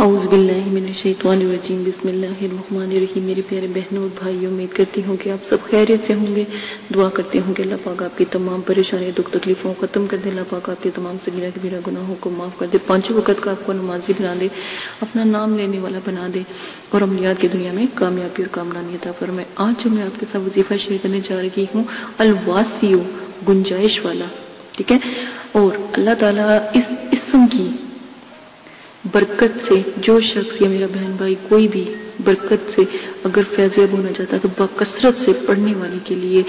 اعوذ باللہ من الشیطان الرجیم، بسم اللہ الرحمن الرحیم۔ میرے پیارے بہنوں اور بھائیوں، امید کرتی ہوں کہ آپ سب خیریت سے ہوں گے۔ دعا کرتے ہوں کہ اللہ پاک آپ کی تمام پریشانیوں دکھ تکلیفوں کو ختم کر دے، اللہ پاک آپ کے تمام صغیرہ کبیرہ گناہوں کو معاف کر دے، 5 وقت کا آپ کو نمازی بنا دے، اپنا نام لینے والا بنا دے اور عملیات کی دنیا میں کامیابی اور کامرانی عطا فرمائے۔ آج جو میں آپ کے ساتھ وظیفہ شیئر کرنے جا رہی ہوں، الواسیو، گنجائش والا، ٹھیک ہے۔ اور اللہ تعالیٰ اس اسم کی برکت سے جو شخص یا میرا بہن بھائی کوئی بھی برکت سے اگر فیضیاب ہونا چاہتا ہے تو بکثرت سے پڑھنے والے کے لیے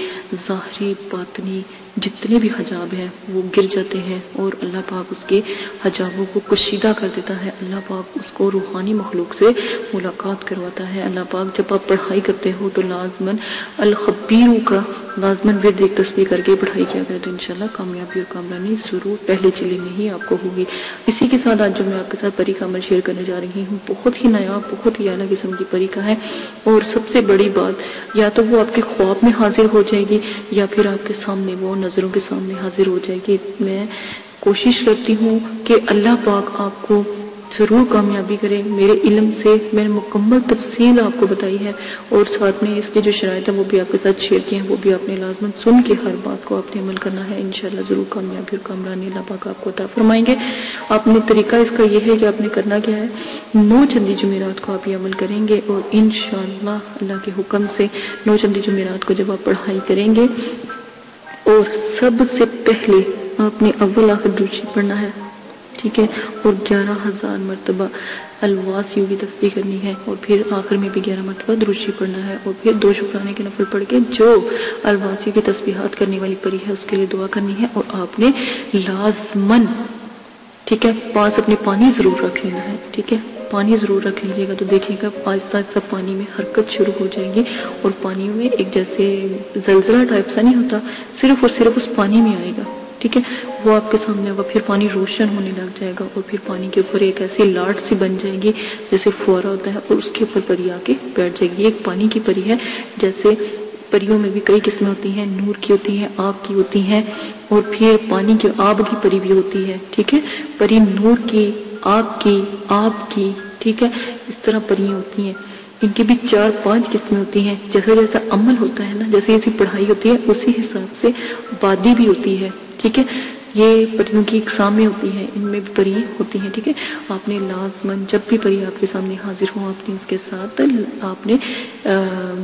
ظاہری باطنی جتنے بھی حجاب ہیں وہ گر جاتے ہیں اور اللہ پاک اس کے حجابوں کو کشیدہ کر دیتا ہے۔ اللہ پاک اس کو روحانی مخلوق سے ملاقات کرواتا ہے۔ اللہ پاک جب آپ پڑھائی کرتے ہو تو لازماً الخبیروں کا لازماً ورد ایک تسبیح کر کے پڑھائی کیا کرے تو انشاءاللہ کامیابی اور کامرانی ضرور پہلے چلے میں ہی آپ کو ہوگی۔ اسی کے ساتھ آج جو میں آپ کے ساتھ پری کا عمل شیئر کرنے جا رہی ہوں، بہت ہی نیا، بہت ہی اعلیٰ قسم کی پری کا ہے، اور سب سے بڑی بات یا تو وہ آپ کے خواب میں حاضر ہو جائے گی یا پھر آپ کے سامنے وہ نظروں کے سامنے حاضر ہو جائے گی۔ میں کوشش کرتی ہوں کہ اللہ پاک آپ کو ضرور کامیابی کرے۔ میرے علم سے میں نے مکمل تفصیل آپ کو بتائی ہے اور ساتھ میں اس کے جو شرائط ہیں وہ بھی آپ کے ساتھ شیئر کیے ہیں، وہ بھی آپ نے لازماً سن کے ہر بات کو آپ نے عمل کرنا ہے۔ انشاءاللہ ضرور کامیابی اور کامرانی اللہ پاک آپ کو عطا فرمائیں گے۔ آپ نے طریقہ اس کا یہ ہے کہ آپ نے کرنا کیا ہے، 9 چندی جمعرات کو آپ یہ عمل کریں گے اور انشاءاللہ اللہ کے حکم سے 9 چندی جمعرات کو جب آپ پڑھائی کریں گے اور سب سے پہلے آپ نے اول آخر درود شریف پڑھنا ہے، ٹھیک ہے، اور 11,000 مرتبہ الواسیو کی تسبیح کرنی ہے اور پھر آخر میں بھی 11 مرتبہ درود شریف پڑھنا ہے اور پھر 2 شکرانے کے نفل پڑھ کے جو الواسیو کی تسبیحات کرنے والی پری ہے اس کے لیے دعا کرنی ہے اور آپ نے لازماً، ٹھیک ہے، پاس اپنے پانی ضرور رکھ لینا ہے، ٹھیک ہے، پانی ضرور رکھ لیجیے گا تو دیکھیے گا آہستہ آہستہ پانی میں حرکت شروع ہو جائے گی اور پانی میں ایک جیسے زلزلہ ٹائپ سا نہیں ہوتا، صرف اور صرف اس پانی میں آئے گا، ٹھیک ہے، وہ آپ کے سامنے ہوگا، پھر پانی روشن ہونے لگ جائے گا اور پھر پانی کے اوپر ایک ایسی لاٹ سی بن جائے گی جیسے فوارہ ہوتا ہے اور اس کے اوپر پری آ کے بیٹھ جائے گی۔ ایک پانی کی پری ہے، جیسے پریوں میں بھی کئی قسمیں ہوتی ہیں، نور کی ہوتی ہیں، آگ کی ہوتی ہیں اور پھر پانی کی آب کی پری بھی ہوتی ہے، ٹھیک ہے، پری نور کی، آگ کی، آب کی، ٹھیک ہے، اس طرح پریاں ہوتی ہیں۔ ان کی بھی 4-5 قسمیں ہوتی ہیں، جیسا جیسا عمل ہوتا ہے نا، جیسے جیسی پڑھائی ہوتی ہے اسی حساب سے وادی بھی ہوتی ہے، ٹھیک ہے، یہ پریوں کی اقسامیں ہوتی ہیں، ان میں بھی پری ہوتی ہیں، ٹھیک ہے۔ آپ نے لازماً جب بھی پری آپ کے سامنے حاضر ہوں آپ نے اس کے ساتھ آپ نے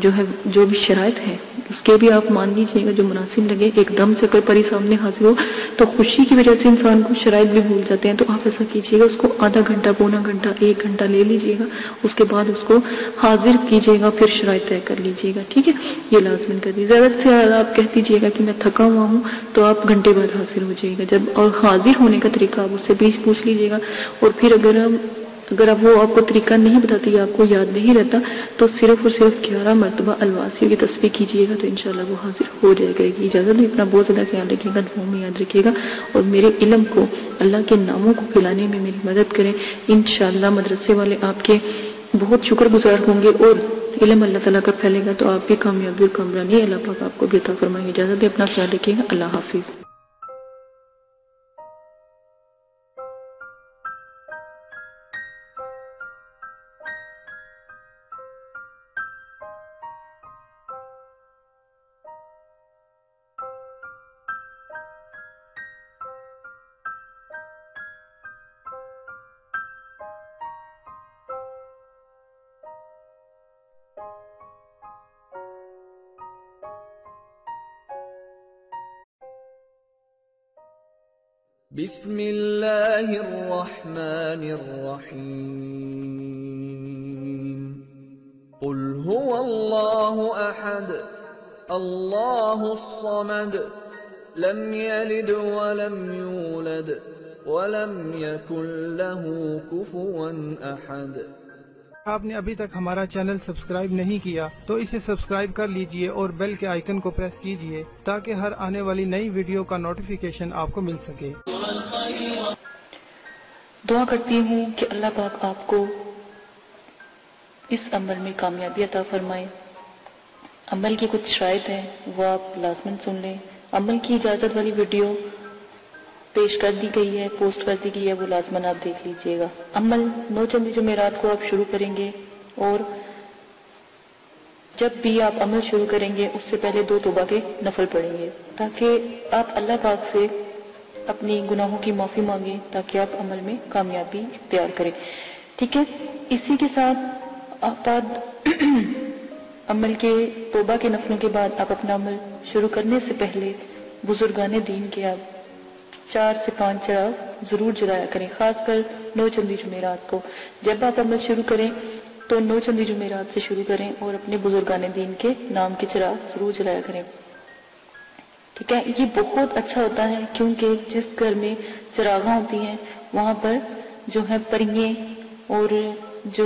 جو ہے جو بھی شرائط ہیں اس کے بھی آپ مان لیجیے گا جو مناسب لگے۔ ایک دم سے اگر پری سامنے حاضر ہو تو خوشی کی وجہ سے انسان کو شرائط بھی بھول جاتے ہیں، تو آپ ایسا کیجیے گا اس کو آدھا گھنٹہ، پونا گھنٹہ، 1 گھنٹہ لے لیجیے گا، اس کے بعد اس کو حاضر کیجیے گا، پھر شرائط طے کر لیجیے گا، ٹھیک ہے، یہ لازماً کر دیجیے۔ زیادہ سے زیادہ آپ کہہ دیجیے گا کہ میں تھکا ہوا ہوں تو آپ گھنٹے بعد حاضر ہو جائیے گا جب، اور حاضر ہونے کا طریقہ آپ اس سے بھی پوچھ لیجیے گا، اور پھر اگر اب وہ آپ کو طریقہ نہیں بتاتی یا آپ کو یاد نہیں رہتا تو صرف اور صرف 11 مرتبہ الواسیو کی تسبیح کیجیے گا تو انشاءاللہ وہ حاضر ہو جائے گا۔ اجازت ہے، اپنا بہت زیادہ خیال رکھیے گا، دعاؤں میں یاد رکھیے گا اور میرے علم کو، اللہ کے ناموں کو پھیلانے میں میری مدد کریں۔ انشاءاللہ مدرسے والے آپ کے بہت شکر گزار ہوں گے اور علم اللہ تعالیٰ کا پھیلے گا تو آپ بھی کامیابی اور کامرانی اللہ پاک آپ کو بھی عطا فرمائیں گے۔ اجازت ہے، اپنا خیال رکھیے گا، اللہ حافظ۔ بسم اللہ الرحمن الرحیم، قل هو اللہ احد اللہ الصمد لم یلد ولم یولد ولم یکن له کفوا احد۔ آپ نے ابھی تک ہمارا چینل سبسکرائب نہیں کیا تو اسے سبسکرائب کر لیجئے اور بیل کے آئیکن کو پریس کیجئے تاکہ ہر آنے والی نئی ویڈیو کا نوٹیفیکیشن آپ کو مل سکے۔ دعا کرتی ہوں کہ اللہ پاک آپ کو اس عمل میں کامیابی عطا فرمائے۔ عمل کی کچھ شرائط ہیں وہ آپ لازماً سن لیں۔ عمل کی اجازت والی ویڈیو پیش کر دی گئی ہے، پوسٹ کر دی گئی ہے، وہ لازماً آپ دیکھ لیجئے گا۔ عمل 9 چند جمعرات کو آپ شروع کریں گے، اور جب بھی آپ عمل شروع کریں گے اس سے پہلے 2 توبہ کے نفل پڑھیں گے، تاکہ آپ اللہ پاک سے اپنی گناہوں کی معافی مانگیں، تاکہ آپ عمل میں کامیابی اختیار کریں، ٹھیک ہے۔ اسی کے ساتھ آپ عمل کے توبہ کے نفلوں کے بعد آپ اپنا عمل شروع کرنے سے پہلے بزرگان دین کے آپ 4 سے 5 چراغ ضرور جلایا کریں، خاص کر 9 چندی جمعرات کو۔ جب آپ عمل شروع کریں تو 9 چندی جمعرات سے شروع کریں اور اپنے بزرگان دین کے نام کے چراغ ضرور جلایا کریں، ٹھیک ہے۔ یہ بہت اچھا ہوتا ہے، کیونکہ جس گھر میں چراغاں ہوتی ہیں وہاں پر جو ہے پریے اور جو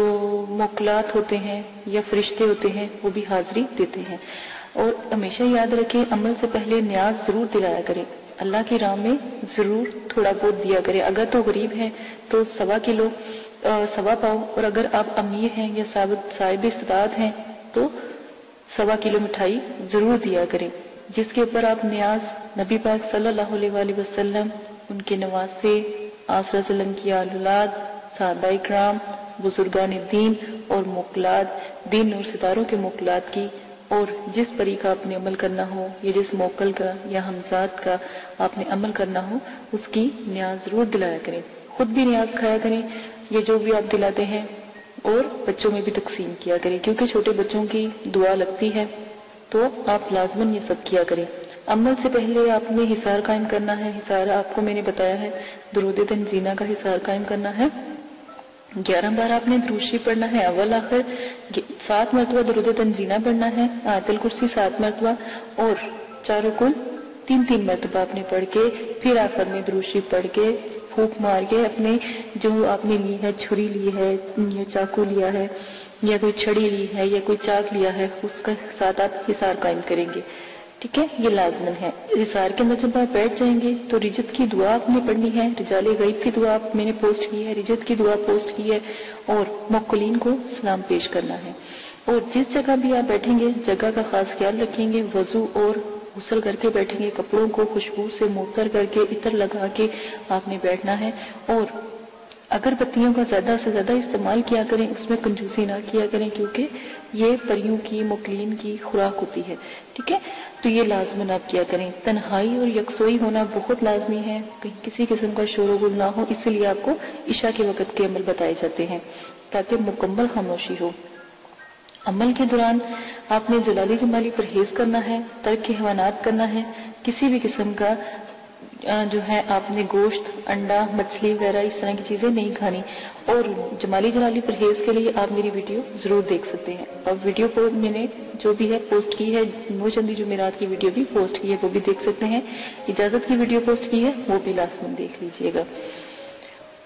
موکلات ہوتے ہیں یا فرشتے ہوتے ہیں وہ بھی حاضری دیتے ہیں۔ اور ہمیشہ یاد رکھیں، عمل سے پہلے نیاز ضرور دلایا کریں، اللہ کی راہ میں ضرور تھوڑا بہت دیا کریں۔ اگر تو غریب ہیں تو 1.25 کلو 1.25 پاؤ، اور اگر آپ امیر ہیں یا صاحب استطاعت ہیں تو 1.25 کلو مٹھائی ضرور دیا کریں، جس کے اوپر آپ نیاز نبی پاک صلی اللہ علیہ وآلہ وسلم، ان کے نواسے، آپ صلی اللہ علیہ وسلم کی آل اولاد، صحابہ اکرام، بزرگان دین اور موکلات، دین اور ستاروں کے موکلات کی، اور جس پری کا آپ نے عمل کرنا ہو یا جس موکل کا یا ہمزاد کا آپ نے عمل کرنا ہو اس کی نیاز ضرور دلایا کریں۔ خود بھی نیاز کھایا کریں، یہ جو بھی آپ دلاتے ہیں، اور بچوں میں بھی تقسیم کیا کریں، کیونکہ چھوٹے بچوں کی دعا لگتی ہے، تو آپ لازماً یہ سب کیا کریں۔ عمل سے پہلے آپ نے حصار قائم کرنا ہے۔ حصار آپ کو میں نے بتایا ہے، درود تنزینہ کا حصار قائم کرنا ہے۔ 11 بار آپ نے درود شریف پڑھنا ہے اول آخر، 7 مرتبہ درود تنزینہ پڑھنا ہے، آیت الکرسی 7 مرتبہ، اور چاروں کل 3 مرتبہ آپ نے پڑھ کے پھر آخر میں درود شریف پڑھ کے پھونک مار کے اپنے جو آپ نے لی ہے، چھری لی ہے یا چاقو لیا ہے یا کوئی چھڑی لی ہے یا کوئی چاک لیا ہے، اس کا ساتھ آپ حصار قائم کریں گے، ٹھیک ہے۔ یہ لازمن ہے۔ حصار کے اندر جب آپ بیٹھ جائیں گے تو رجت کی دعا آپ نے پڑھنی ہے، رجال غیب کی دعا میں نے پوسٹ کی ہے، رجت کی دعا پوسٹ کی ہے، اور موکلین کو سلام پیش کرنا ہے۔ اور جس جگہ بھی آپ بیٹھیں گے جگہ کا خاص خیال رکھیں گے، وضو اور غسل کر کے بیٹھیں گے، کپڑوں کو خوشبو سے معطر کر کے عطر لگا کے آپ نے بیٹھنا ہے، اور اگر بتیوں کا زیادہ سے زیادہ استعمال کیا کریں، اس میں کنجوسی نہ کیا کریں، کیونکہ یہ پریوں کی موکلین کی خوراک ہوتی ہے، ٹھیک ہے۔ تو یہ لازماً آپ کیا کریں۔ تنہائی اور یکسوئی ہونا بہت لازمی ہے، کہیں کسی قسم کا شور و غل نہ ہو، اس لیے آپ کو عشاء کے وقت کے عمل بتائے جاتے ہیں تاکہ مکمل خاموشی ہو۔ عمل کے دوران آپ نے جلالی جمالی پرہیز کرنا ہے، ترک حیوانات کرنا ہے، کسی بھی قسم کا جو ہے آپ نے گوشت، انڈا، مچھلی وغیرہ اس طرح کی چیزیں نہیں کھانی، اور جمالی جلالی پرہیز کے لیے آپ میری ویڈیو ضرور دیکھ سکتے ہیں، اور ویڈیو کو میں نے جو بھی ہے پوسٹ کی ہے، 9 چندی جمعرات کی ویڈیو بھی پوسٹ کی ہے، وہ بھی دیکھ سکتے ہیں، اجازت کی ویڈیو پوسٹ کی ہے، وہ بھی لازماً دیکھ لیجئے گا۔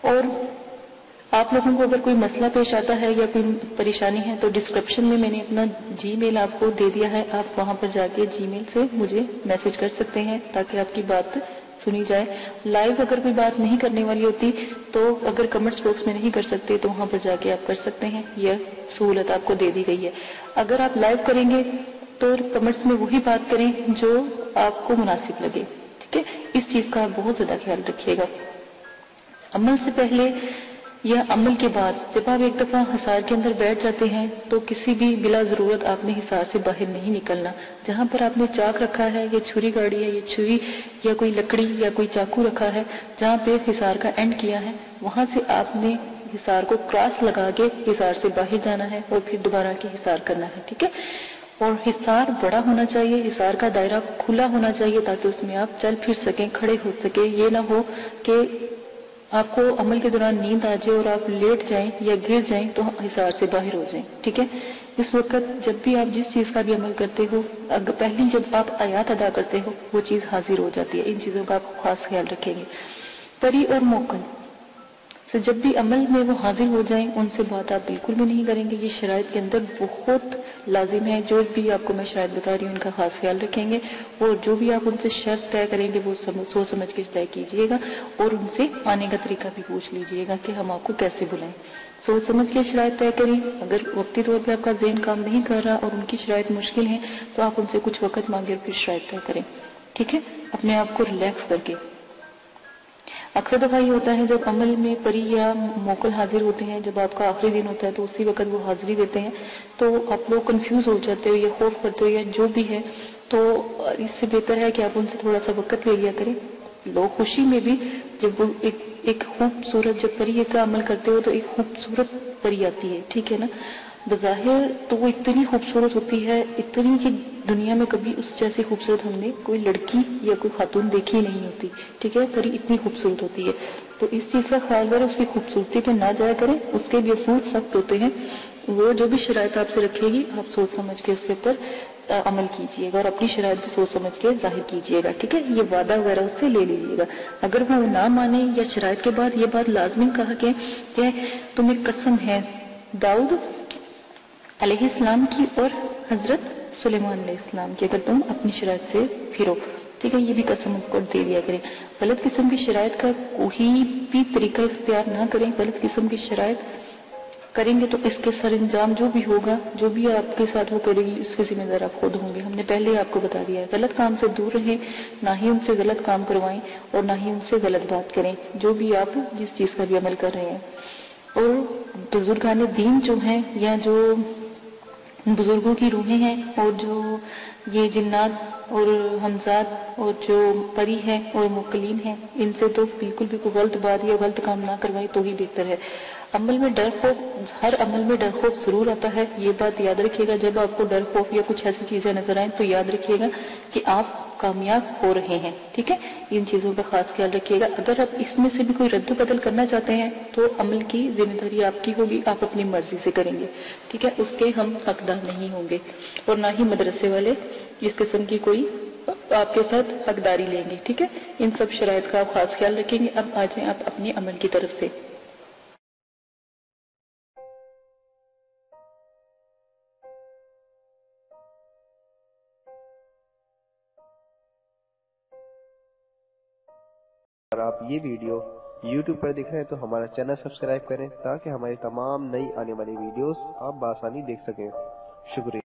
اور آپ لوگوں کو اگر کوئی مسئلہ پیش آتا ہے یا کوئی پریشانی ہے تو ڈسکرپشن میں نے اپنا جی میل آپ کو دے دیا ہے، آپ وہاں پر جا کے جی میل سے مجھے میسج کر سکتے ہیں تاکہ آپ کی بات سنی جائے۔ لائیو اگر کوئی بات نہیں کرنے والی ہوتی تو اگر کمنٹس باکس میں نہیں کر سکتے تو وہاں پر جا کے آپ کر سکتے ہیں، یہ سہولت آپ کو دے دی گئی ہے۔ اگر آپ لائیو کریں گے تو کمنٹس میں وہی بات کریں جو آپ کو مناسب لگے، ٹھیک ہے۔ اس چیز کا آپ بہت زیادہ خیال رکھیے گا۔ عمل سے پہلے یا عمل کے بعد جب آپ ایک دفعہ حصار کے اندر بیٹھ جاتے ہیں تو کسی بھی بلا ضرورت آپ نے حصار سے باہر نہیں نکلنا۔ جہاں پر آپ نے چاک رکھا ہے یا چھری گاڑی ہے یا چھری یا کوئی لکڑی یا کوئی چاقو رکھا ہے، جہاں پہ حصار کا اینڈ کیا ہے وہاں سے آپ نے حصار کو کراس لگا کے حصار سے باہر جانا ہے اور پھر دوبارہ کے حصار کرنا ہے، ٹھیک ہے۔ اور حصار بڑا ہونا چاہیے، حصار کا دائرہ کھلا ہونا چاہیے تاکہ اس میں آپ چل پھر سکیں، کھڑے ہو سکیں۔ یہ نہ ہو کہ آپ کو عمل کے دوران نیند آ جائے اور آپ لیٹ جائیں یا گر جائیں تو حصار سے باہر ہو جائیں، ٹھیک ہے۔ اس وقت جب بھی آپ جس چیز کا بھی عمل کرتے ہو، پہلی جب آپ آیات ادا کرتے ہو وہ چیز حاضر ہو جاتی ہے، ان چیزوں کا آپ خاص خیال رکھیں گے۔ پری اور موکل سے جب بھی عمل میں وہ حاضر ہو جائیں ان سے بات آپ بالکل بھی نہیں کریں گے، یہ شرائط کے اندر بہت لازم ہے۔ جو بھی آپ کو میں شرائط بتا رہی ہوں ان کا خاص خیال رکھیں گے، اور جو بھی آپ ان سے شرط طے کریں گے وہ سوچ سمجھ کے طے کیجئے گا، اور ان سے آنے کا طریقہ بھی پوچھ لیجئے گا کہ ہم آپ کو کیسے بلائیں۔ سوچ سمجھ کے شرائط طے کریں۔ اگر وقتی طور پہ آپ کا ذہن کام نہیں کر رہا اور ان کی شرائط مشکل ہیں تو آپ ان سے کچھ وقت مانگے اور پھر شرائط طے کریں، ٹھیک ہے، اپنے آپ کو ریلیکس کر کے۔ اکثر دفعہ یہ ہوتا ہے جب عمل میں پری یا موکل حاضر ہوتے ہیں، جب آپ کا آخری دن ہوتا ہے تو اسی وقت وہ حاضری دیتے ہیں، تو آپ لوگ کنفیوز ہو جاتے ہو یا خوف کرتے ہو یا جو بھی ہے، تو اس سے بہتر ہے کہ آپ ان سے تھوڑا سا وقت لے لیا کریں. لوگ خوشی میں بھی جب وہ ایک خوبصورت جب پری کا عمل کرتے ہو تو ایک خوبصورت پری آتی ہے، ٹھیک ہے نا. بظاہر تو وہ اتنی خوبصورت ہوتی ہے، اتنی کہ دنیا میں کبھی اس جیسی خوبصورت ہم نے کوئی لڑکی یا کوئی خاتون دیکھی نہیں ہوتی، ٹھیک ہے. پری اتنی خوبصورت ہوتی ہے، تو اس چیز کا خیال کریں، اس کی خوبصورتی پہ نہ جایا کریں. اس کے بھی اصول سخت ہوتے ہیں، وہ جو بھی شرائط آپ سے رکھے گی آپ سوچ سمجھ کے اس کے اوپر عمل کیجئے گا اور اپنی شرائط بھی سوچ سمجھ کے ظاہر کیجئے گا، ٹھیک ہے. یہ وعدہ وغیرہ اس سے لے لیجئے گا. اگر وہ نہ مانے یا شرائط کے بعد یہ بات لازمی کہا کہ تمہیں قسم ہے داؤد علیہ السلام کی اور حضرت سلیمان علیہ السلام کی، اگر تم اپنی شرائط سے پھرو، ٹھیک ہے. یہ بھی قسم اس کو دے دیا کریں. غلط قسم کی شرائط کا کوئی بھی طریقہ اختیار نہ کریں. غلط قسم کی شرائط کریں گے تو اس کے سر انجام جو بھی ہوگا، جو بھی آپ کے ساتھ وہ کرے گی، اس کے ذمہ دار آپ خود ہوں گے. ہم نے پہلے آپ کو بتا دیا ہے. غلط کام سے دور رہیں، نہ ہی ان سے غلط کام کروائیں اور نہ ہی ان سے غلط بات کریں، جو بھی آپ جس چیز کا بھی عمل کر رہے ہیں. اور بزرگان دین جو ہیں یا جو بزرگوں کی روحیں ہیں اور جو یہ جنات اور حمزات اور جو پری ہیں اور مقلین ہیں، ان سے تو بالکل بھی کوئی غلط بات یا غلط کام نہ کروائیں تو ہی بہتر ہے. عمل میں ڈر خوف، ہر عمل میں ڈر خوف ضرور آتا ہے، یہ بات یاد رکھیے گا. جب آپ کو ڈر خوف یا کچھ ایسی چیزیں نظر آئیں تو یاد رکھیے گا کہ آپ کامیاب ہو رہے ہیں، ٹھیک ہے. ان چیزوں کا خاص خیال رکھیے گا. اگر آپ اس میں سے بھی کوئی رد و بدل کرنا چاہتے ہیں تو عمل کی ذمہ داری آپ کی ہوگی، آپ اپنی مرضی سے کریں گے، ٹھیک ہے. اس کے ہم حقدار نہیں ہوں گے اور نہ ہی مدرسے والے اس قسم کی کوئی آپ کے ساتھ حقداری لیں گے، ٹھیک ہے. ان سب شرائط کا آپ خاص خیال رکھیں گے. اب آ جائیں آپ اپنے عمل کی طرف سے. اگر آپ یہ ویڈیو YouTube پر دیکھ رہے ہیں تو ہمارا چینل سبسکرائب کریں تاکہ ہماری تمام نئی آنے والی ویڈیوز آپ بآسانی دیکھ سکیں. شکریہ.